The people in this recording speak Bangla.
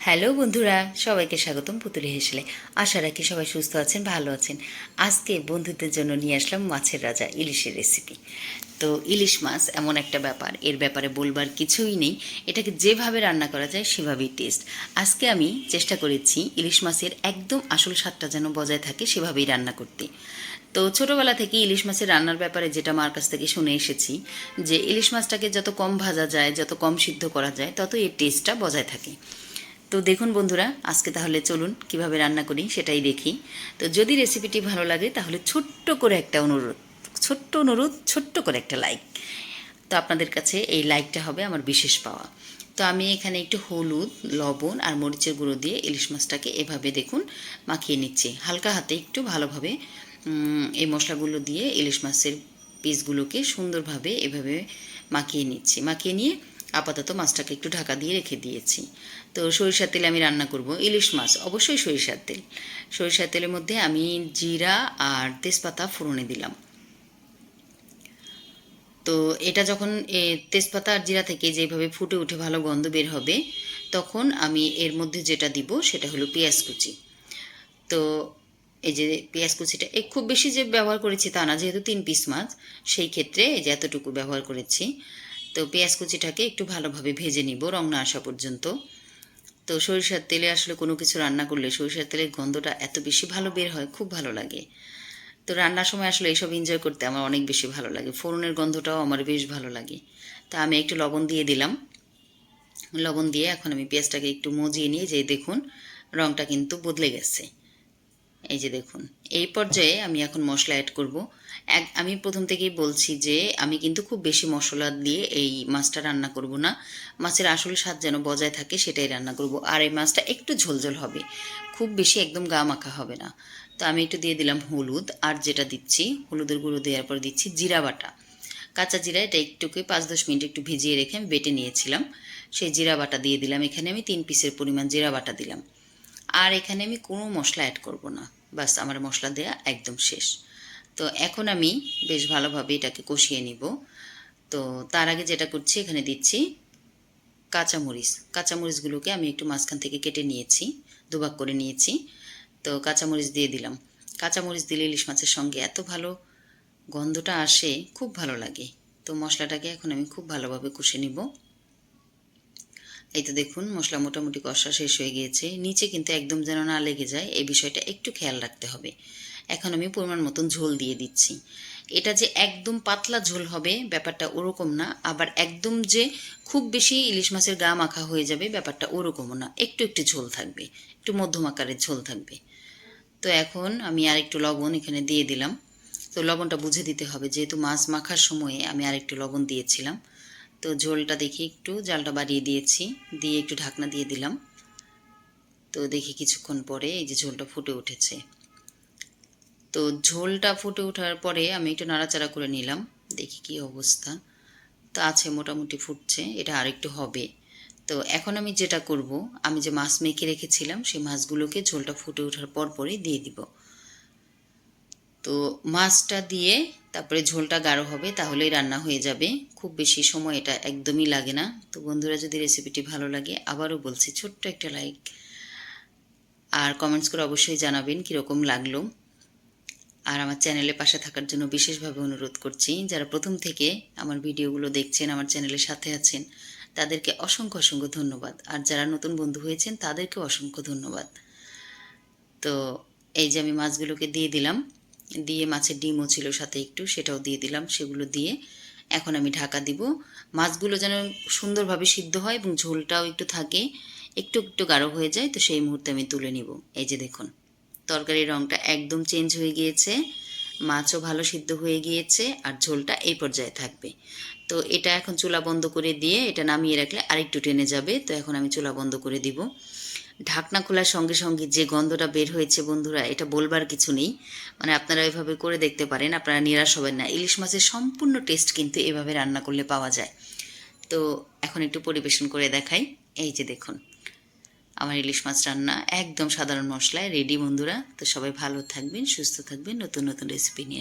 হ্যালো বন্ধুরা, সবাইকে স্বাগতম পুতুলে হেসেলে। আশা রাখি সবাই সুস্থ আছেন, ভালো আছেন। আজকে বন্ধুদের জন্য নিয়ে আসলাম মাছের রাজা ইলিশের রেসিপি। তো ইলিশ মাছ এমন একটা ব্যাপার, এর ব্যাপারে বলবার কিছুই নেই। এটাকে যেভাবে রান্না করা যায় সেভাবেই টেস্ট। আজকে আমি চেষ্টা করেছি ইলিশ মাছের একদম আসল স্বাদটা যেন বজায় থাকে সেভাবেই রান্না করতে। তো ছোটোবেলা থেকে ইলিশ মাছের রান্নার ব্যাপারে যেটা মার কাছ থেকে শুনে এসেছি, যে ইলিশ মাছটাকে যত কম ভাজা যায়, যত কম সিদ্ধ করা যায়, তত এর টেস্টটা বজায় থাকে। তো দেখুন বন্ধুরা, আজকে তাহলে চলুন কিভাবে রান্না করি সেটাই দেখি। তো যদি রেসিপিটি ভালো লাগে তাহলে ছোট্ট করে একটা অনুরোধ, ছোট্ট করে একটা লাইক। তো আপনাদের কাছে এই লাইকটা হবে আমার বিশেষ পাওয়া। তো আমি এখানে একটু হলুদ, লবণ আর মরিচের গুঁড়ো দিয়ে ইলিশ মাছটাকে এভাবে দেখুন মাখিয়ে নিচ্ছি। হালকা হাতে একটু ভালোভাবে এই মশলাগুলো দিয়ে ইলিশ মাছের পিসগুলোকে সুন্দরভাবে এভাবে মাখিয়ে নিচ্ছি। মাখিয়ে নিয়ে আপাতত মাছটাকে একটু ঢাকা দিয়ে রেখে দিয়েছি। তো সরিষার তেলে আমি রান্না করব ইলিশ মাছ, অবশ্যই সরিষার তেল। সরিষার তেলের মধ্যে আমি জিরা আর তেজপাতা ফোড়নে দিলাম। তো এটা যখন তেজপাতা আর জিরা থেকে যেভাবে ফুটে উঠে ভালো গন্ধ বের হবে, তখন আমি এর মধ্যে যেটা দিব সেটা হলো পেঁয়াজ কুচি। তো এই যে পেঁয়াজ কুচিটা খুব বেশি যে ব্যবহার করেছি তা না, যেহেতু 3 পিস মাছ, সেই ক্ষেত্রে এই যে এতটুকু ব্যবহার করেছি। তো পেঁয়াজ কুচিটাকে একটু ভালোভাবে ভেজে নিব রং না আসা পর্যন্ত। তো সরিষার তেলে আসলে কোনো কিছু রান্না করলে সরিষার তেলের গন্ধটা এত বেশি ভালো বের হয়, খুব ভালো লাগে। তো রান্নার সময় আসলে এইসব এনজয় করতে আমার অনেক বেশি ভালো লাগে। ফোড়নের গন্ধটাও আমার বেশ ভালো লাগে। তা আমি একটু লবণ দিয়ে দিলাম। লবণ দিয়ে এখন আমি পেঁয়াজটাকে একটু মজিয়ে নিয়ে, যে দেখুন রংটা কিন্তু বদলে গেছে। এই যে দেখুন, এই পর্যায়ে আমি এখন মশলা অ্যাড করব। আমি প্রথম থেকেই বলছি যে আমি কিন্তু খুব বেশি মশলা দিয়ে এই মাছটা রান্না করব না। মাছের আসল স্বাদ যেন বজায় থাকে সেটাই রান্না করব। আর এই মাছটা একটু ঝোলঝোল হবে, খুব বেশি একদম গা মাখা হবে না। তো আমি একটু দিয়ে দিলাম হলুদ, আর যেটা দিচ্ছি হলুদের গুঁড়ো দেওয়ার পর দিচ্ছি জিরা বাটা। কাঁচা জিরা, এটা একটুকে 5-10 মিনিট একটু ভিজিয়ে রেখে আমি বেটে নিয়েছিলাম। সেই জিরা বাটা দিয়ে দিলাম। এখানে আমি 3 পিসের পরিমাণ জিরা বাটা দিলাম। আর এখানে আমি কোনো মশলা অ্যাড করব না, বাস আমার মশলা দেয়া একদম শেষ। তো এখন আমি বেশ ভালোভাবে এটাকে কষিয়ে নিব। তো তার আগে যেটা করছি, এখানে দিচ্ছি কাঁচামরিচ। কাঁচামরিচগুলোকে আমি একটু মাঝখান থেকে কেটে নিয়েছি, দুভাগ করে নিয়েছি। তো কাঁচামরিচ দিয়ে দিলাম। কাঁচামরিচ দিলে ইলিশ মাছের সঙ্গে এত ভালো গন্ধটা আসে, খুব ভালো লাগে। তো মশলাটাকে এখন আমি খুব ভালোভাবে কষে নিব। এই তো দেখুন মশলা মোটামুটি কষা শেষ হয়ে গিয়েছে। নিচে কিন্তু একদম যেন না লেগে যায়, এই বিষয়টা একটু খেয়াল রাখতে হবে। এখন আমি পরিমাণ মতন ঝোল দিয়ে দিচ্ছি। এটা যে একদম পাতলা ঝোল হবে ব্যাপারটা ওরকম না, আবার একদম যে খুব বেশি ইলিশ মাছের গা মাখা হয়ে যাবে ব্যাপারটা ওরকমও না, একটু একটু ঝোল থাকবে, একটু মধ্যম আকারের ঝোল থাকবে। তো এখন আমি আর একটু লবণ এখানে দিয়ে দিলাম। তো লবণটা বুঝে দিতে হবে, যেহেতু মাছ মাখার সময়ে আমি আর একটু লবণ দিয়েছিলাম। তো ঝোলটা দেখি একটু জালটা বাড়িয়ে দিয়েছি, দিয়ে একটু ঢাকনা দিয়ে দিলাম। তো দেখি কিছুক্ষণ পরে এই যে ঝোলটা ফুটে উঠেছে। তো ঝোলটা ফুটে ওঠার পরে আমি একটু নাড়াচাড়া করে নিলাম, দেখি কি অবস্থা। তো আছে মোটামুটি ফুটছে, এটা আর একটু হবে। তো এখন আমি যেটা করব, আমি যে মাছ মেখে রেখেছিলাম সেই মাছগুলোকে ঝোলটা ফুটে ওঠার পর পরে দিয়ে দিব। তো মাছটা দিয়ে তারপরে ঝোলটা গাঢ় হবে, তাহলেই রান্না হয়ে যাবে। খুব বেশি সময় এটা একদমই লাগে না। তো বন্ধুরা, যদি রেসিপিটি ভালো লাগে, আবারও বলছি ছোট্ট একটা লাইক আর কমেন্টস করে অবশ্যই জানাবেন কীরকম লাগলো। আর আমার চ্যানেলে পাশে থাকার জন্য বিশেষভাবে অনুরোধ করছি। যারা প্রথম থেকে আমার ভিডিওগুলো দেখছেন, আমার চ্যানেলের সাথে আছেন, তাদেরকে অসংখ্য অসংখ্য ধন্যবাদ। আর যারা নতুন বন্ধু হয়েছেন তাদেরকেও অসংখ্য ধন্যবাদ। তো এই যে আমি মাছগুলোকে দিয়ে দিলাম, দিয়ে মাছের ডিমও ছিল সাথে একটু, সেটাও দিয়ে দিলাম। সেগুলো দিয়ে এখন আমি ঢাকা দিব। মাছগুলো যেন সুন্দরভাবে সিদ্ধ হয় এবং ঝোলটাও একটু থাকে, একটু একটু গাঢ় হয়ে যায়। তো সেই মুহূর্তে আমি তুলে নিব। এই যে দেখুন তরকারির রঙটা একদম চেঞ্জ হয়ে গিয়েছে, মাছও ভালো সিদ্ধ হয়ে গিয়েছে, আর ঝোলটা এই পর্যায়ে থাকবে। তো এটা এখন চুলা বন্ধ করে দিয়ে এটা নামিয়ে রাখলে আরেকটু টেনে যাবে। তো এখন আমি চুলা বন্ধ করে দিব। ঢাকনা খোলার সঙ্গে সঙ্গে যে গন্ধটা বের হয়েছে বন্ধুরা, এটা বলবার কিছু নেই। মানে আপনারা এভাবে করে দেখতে পারেন, আপনারা নিরাশ হবেন না। ইলিশ মাছের সম্পূর্ণ টেস্ট কিন্তু এভাবে রান্না করলে পাওয়া যায়। তো এখন একটু পরিবেশন করে দেখাই। এই যে দেখুন আমার ইলিশ মাছ রান্না একদম সাধারণ মশলায় রেডি বন্ধুরা। তো সবাই ভালো থাকবেন, সুস্থ থাকবেন, নতুন নতুন রেসিপি নিয়ে